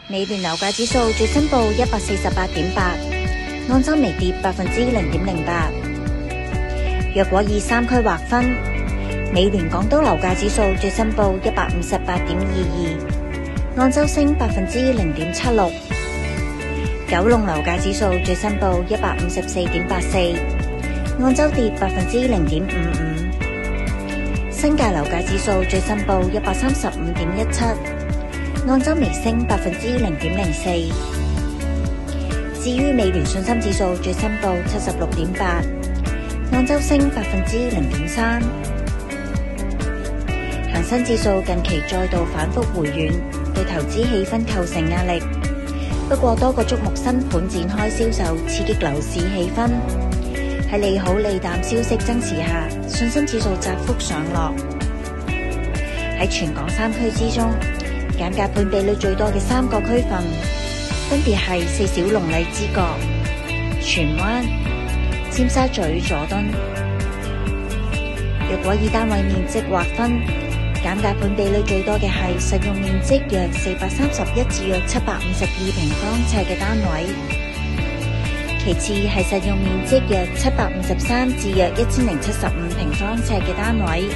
美聯樓價指數最新報148.8，按周微跌0.08%。若果以三區劃分，美聯港島樓價指數最新報158.22，按周升0.76%。九龍樓價指數最新報154.84，按周跌0.55%。新界樓價指數最新報135.17，按周微升0.04%。至於美聯信心指數最新報76.8，按周升0.3%。恒生指數近期再度反覆回軟，對投資氣氛構成壓力。不過多個矚目新盤展開銷售，刺激樓市氣氛。喺利好利淡消息增持下，信心指數窄幅上落。喺全港三區之中，減價盤比率最多嘅三個區份，分別係四小龍荔枝角、荃灣、尖沙咀佐敦。若果以單位面積劃分，減價盤比率最多嘅係實用面積約431至約752平方尺嘅單位，其次係實用面積約753至約1075平方尺嘅單位。